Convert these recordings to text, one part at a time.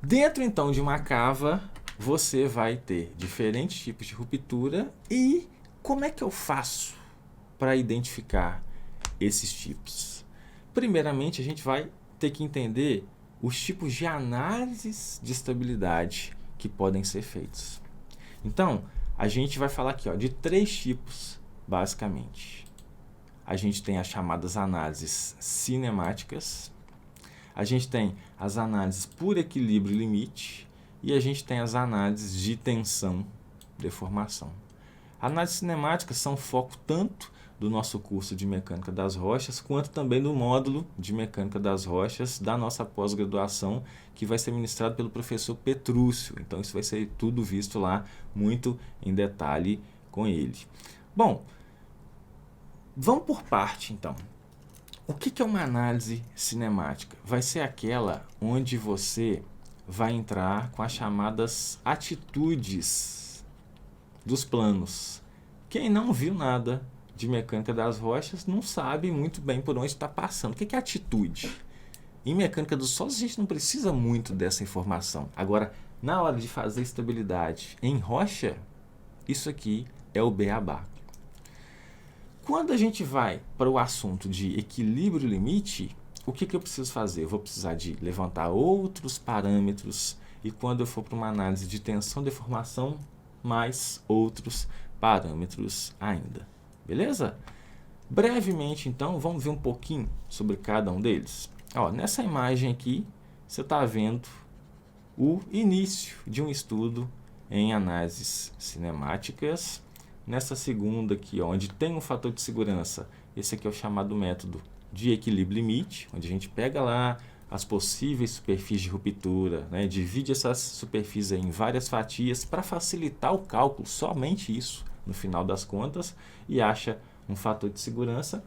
Dentro então de uma cava, você vai ter diferentes tipos de ruptura. E como é que eu faço para identificar esses tipos? Primeiramente, a gente vai ter que entender os tipos de análises de estabilidade que podem ser feitos. Então, a gente vai falar aqui de 3 tipos, basicamente. A gente tem as chamadas análises cinemáticas, a gente tem as análises por equilíbrio e limite, e a gente tem as análises de tensão, deformação. Análises cinemáticas são foco tanto do nosso curso de Mecânica das Rochas, quanto também do módulo de Mecânica das Rochas da nossa pós-graduação, que vai ser ministrado pelo professor Petrúcio. Então, isso vai ser tudo visto lá, muito em detalhe com ele. Bom, vamos por parte, então. O que é uma análise cinemática? Vai ser aquela onde você vai entrar com as chamadas atitudes dos planos. Quem não viu nada de Mecânica das Rochas não sabe muito bem por onde está passando. O que é atitude? Em Mecânica dos Solos a gente não precisa muito dessa informação. Agora, na hora de fazer estabilidade em rocha, isso aqui é o beabá. Quando a gente vai para o assunto de equilíbrio limite, o que eu preciso fazer? Eu vou precisar de levantar outros parâmetros, e quando eu for para uma análise de tensão e deformação, mais outros parâmetros ainda. Beleza? Brevemente, então, vamos ver um pouquinho sobre cada um deles. Nessa imagem aqui, você está vendo o início de um estudo em análises cinemáticas. Nessa segunda aqui, onde tem um fator de segurança, esse aqui é o chamado método de equilíbrio limite, onde a gente pega lá as possíveis superfícies de ruptura, divide essas superfícies em várias fatias para facilitar o cálculo, somente isso, no final das contas, e acha um fator de segurança.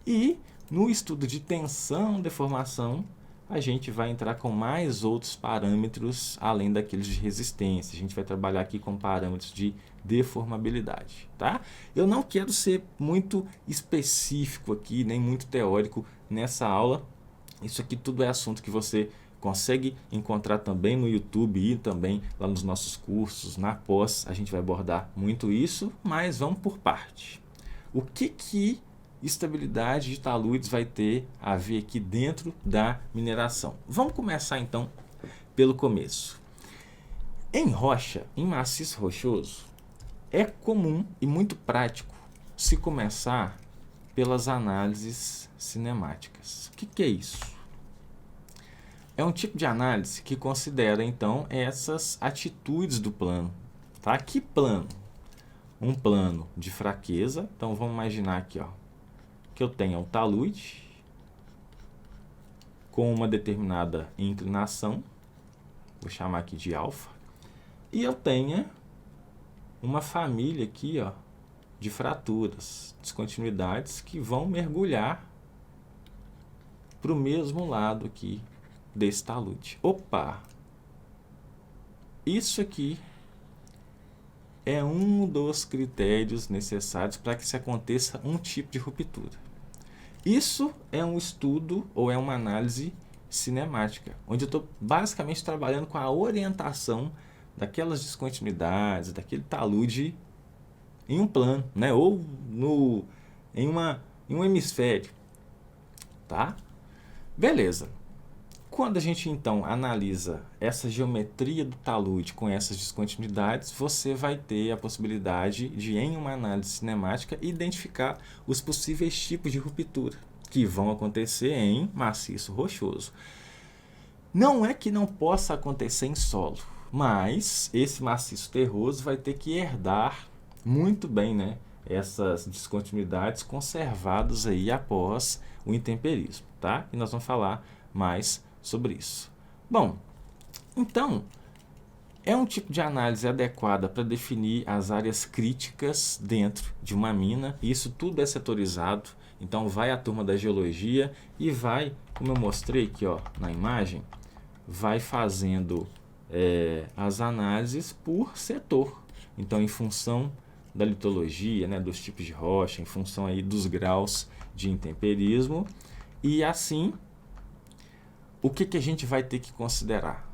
E no estudo de tensão, deformação, a gente vai entrar com mais outros parâmetros, além daqueles de resistência. A gente vai trabalhar aqui com parâmetros de deformabilidade, tá? Eu não quero ser muito específico aqui, nem muito teórico nessa aula. Isso aqui tudo é assunto que você consegue encontrar também no YouTube e também lá nos nossos cursos, na pós. A gente vai abordar muito isso, mas vamos por parte. O que estabilidade de taludes vai ter a ver aqui dentro da mineração? Vamos começar então pelo começo. Em rocha, em maciço rochoso, é comum e muito prático se começar pelas análises cinemáticas. O que é isso? É um tipo de análise que considera então essas atitudes do plano. Tá? Que plano? Um plano de fraqueza. Então vamos imaginar aqui, que eu tenha um talude com uma determinada inclinação, vou chamar aqui de alfa, e eu tenha uma família aqui, de fraturas, descontinuidades que vão mergulhar para o mesmo lado aqui desse talude. Opa! Isso aqui é um dos critérios necessários para que se aconteça um tipo de ruptura. Isso é um estudo ou é uma análise cinemática, onde eu estou basicamente trabalhando com a orientação daquelas descontinuidades, daquele talude em um plano, ou em um hemisfério. Tá? Beleza. Quando a gente então analisa essa geometria do talude com essas descontinuidades, você vai ter a possibilidade de, em uma análise cinemática, identificar os possíveis tipos de ruptura que vão acontecer em maciço rochoso. Não é que não possa acontecer em solo, mas esse maciço terroso vai ter que herdar muito bem, essas descontinuidades conservadas aí após o intemperismo, tá? E nós vamos falar mais sobre isso. Bom, então, é um tipo de análise adequada para definir as áreas críticas dentro de uma mina. Isso tudo é setorizado, então vai a turma da geologia e vai, como eu mostrei aqui na imagem, vai fazendo as análises por setor. Então, em função da litologia, dos tipos de rocha, em função aí dos graus de intemperismo, e assim, o que a gente vai ter que considerar?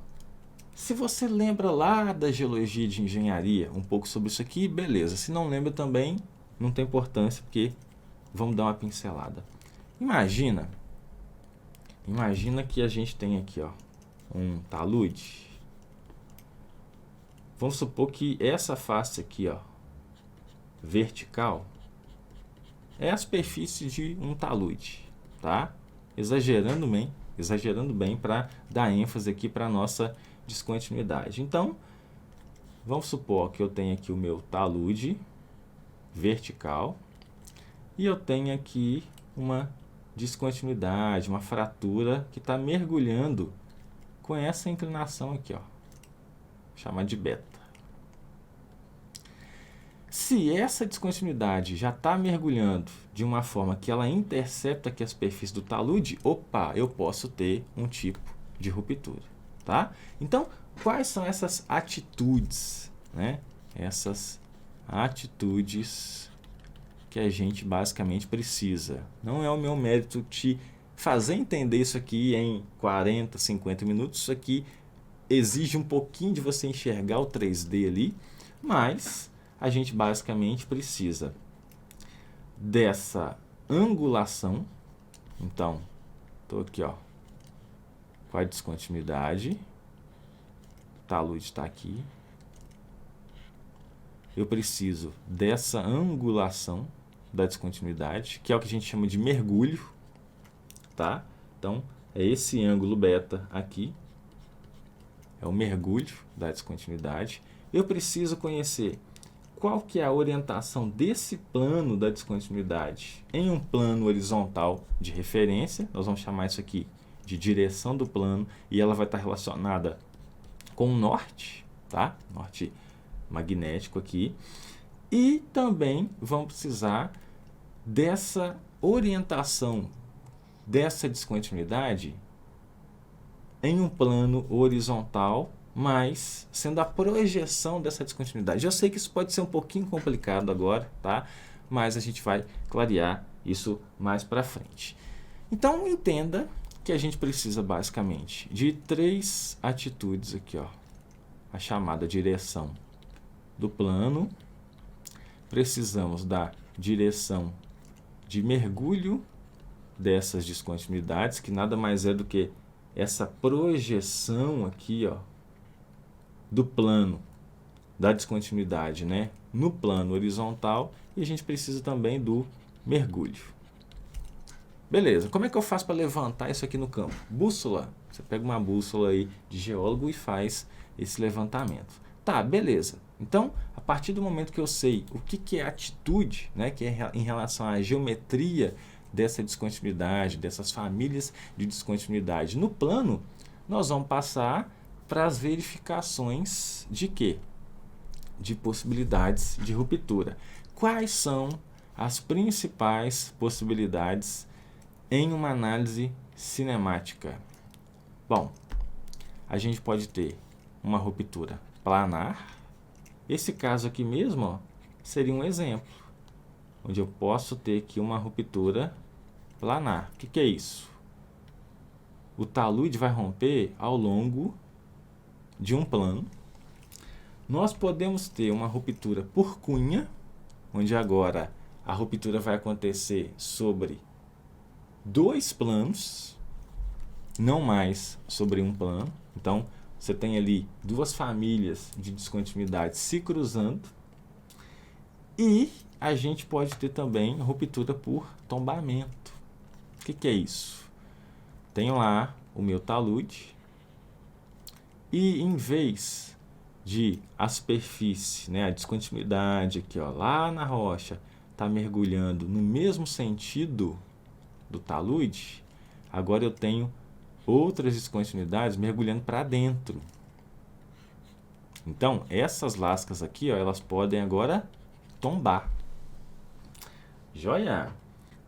Se você lembra lá da geologia de engenharia, um pouco sobre isso aqui, beleza. Se não lembra também, não tem importância, porque vamos dar uma pincelada. Imagina que a gente tem aqui, ó, um talude. Vamos supor que essa face aqui, ó, vertical, é a superfície de um talude, tá? Exagerando bem para dar ênfase aqui para a nossa descontinuidade. Então, vamos supor que eu tenho aqui o meu talude vertical e eu tenho aqui uma descontinuidade, uma fratura que está mergulhando com essa inclinação aqui, ó, chamada de beta. Se essa descontinuidade já está mergulhando de uma forma que ela intercepta aqui a superfície do talude, opa, eu posso ter um tipo de ruptura, tá? Então, quais são essas atitudes, né? Essas atitudes que a gente basicamente precisa. Não é o meu mérito te fazer entender isso aqui em 40, 50 minutos. Isso aqui exige um pouquinho de você enxergar o 3D ali, mas a gente basicamente precisa dessa angulação. Então, estou aqui, ó, com a descontinuidade. O talude está aqui. Eu preciso dessa angulação da descontinuidade, que é o que a gente chama de mergulho, tá? Então, é esse ângulo beta aqui. É o mergulho da descontinuidade. Eu preciso conhecer qual que é a orientação desse plano da descontinuidade em um plano horizontal de referência. Nós vamos chamar isso aqui de direção do plano e ela vai estar relacionada com o norte, tá? Norte magnético aqui. E também vamos precisar dessa orientação dessa descontinuidade em um plano horizontal, mas sendo a projeção dessa descontinuidade. Eu sei que isso pode ser um pouquinho complicado agora, tá? Mas a gente vai clarear isso mais para frente. Então, entenda que a gente precisa basicamente de 3 atitudes aqui, ó. A chamada direção do plano. Precisamos da direção de mergulho dessas descontinuidades, que nada mais é do que essa projeção aqui, ó, do plano da descontinuidade, né, no plano horizontal, e a gente precisa também do mergulho. Beleza, como é que eu faço para levantar isso aqui no campo? Bússola. Você pega uma bússola aí de geólogo e faz esse levantamento. Tá, beleza. Então, a partir do momento que eu sei o que é atitude, né, que é em relação à geometria dessa descontinuidade, dessas famílias de descontinuidade no plano, nós vamos passar para as verificações de quê? De possibilidades de ruptura. Quais são as principais possibilidades em uma análise cinemática? Bom, a gente pode ter uma ruptura planar. Esse caso aqui mesmo, ó, seria um exemplo, onde eu posso ter aqui uma ruptura planar. O que é isso? O talude vai romper ao longo de um plano. Nós podemos ter uma ruptura por cunha, onde agora a ruptura vai acontecer sobre 2 planos, não mais sobre um plano. Então, você tem ali 2 famílias de descontinuidade se cruzando. E a gente pode ter também ruptura por tombamento. O que é isso? Tenho lá o meu talude e em vez de a superfície, né, a descontinuidade aqui, ó, lá na rocha, tá mergulhando no mesmo sentido do talude, agora eu tenho outras descontinuidades mergulhando para dentro. Então, essas lascas aqui, ó, elas podem agora tombar. Joia?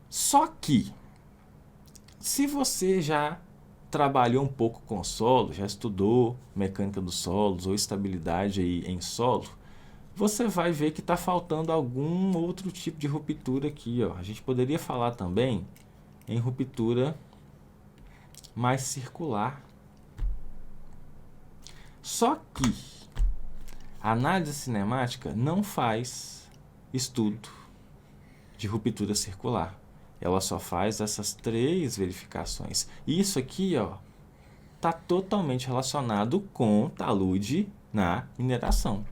Só que, se você já trabalhou um pouco com solo, já estudou mecânica dos solos ou estabilidade aí em solo, você vai ver que está faltando algum outro tipo de ruptura aqui, ó. A gente poderia falar também em ruptura mais circular. Só que a análise cinemática não faz estudo de ruptura circular. Ela só faz essas 3 verificações. Isso aqui, ó, está totalmente relacionado com talude na mineração.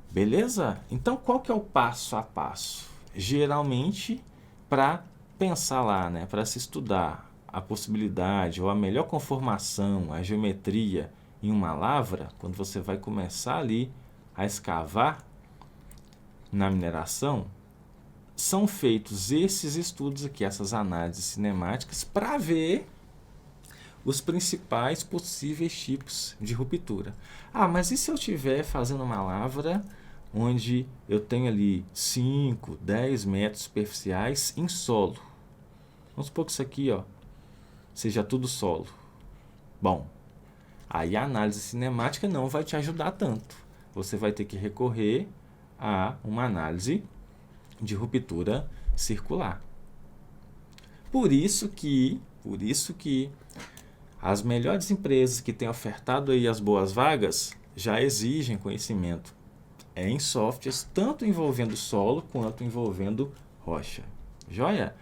Beleza? Então, qual que é o passo a passo? Geralmente, para pensar lá, né, para se estudar a possibilidade ou a melhor conformação, a geometria em uma lavra, quando você vai começar ali a escavar na mineração, são feitos esses estudos aqui, essas análises cinemáticas, para ver os principais possíveis tipos de ruptura. Ah, mas e se eu estiver fazendo uma lavra onde eu tenho ali 5, 10 metros superficiais em solo? Vamos supor que isso aqui, ó, seja tudo solo. Bom, aí a análise cinemática não vai te ajudar tanto. Você vai ter que recorrer a uma análise de ruptura circular. Por isso que as melhores empresas que têm ofertado aí as boas vagas já exigem conhecimento em softwares, tanto envolvendo solo quanto envolvendo rocha. Joia?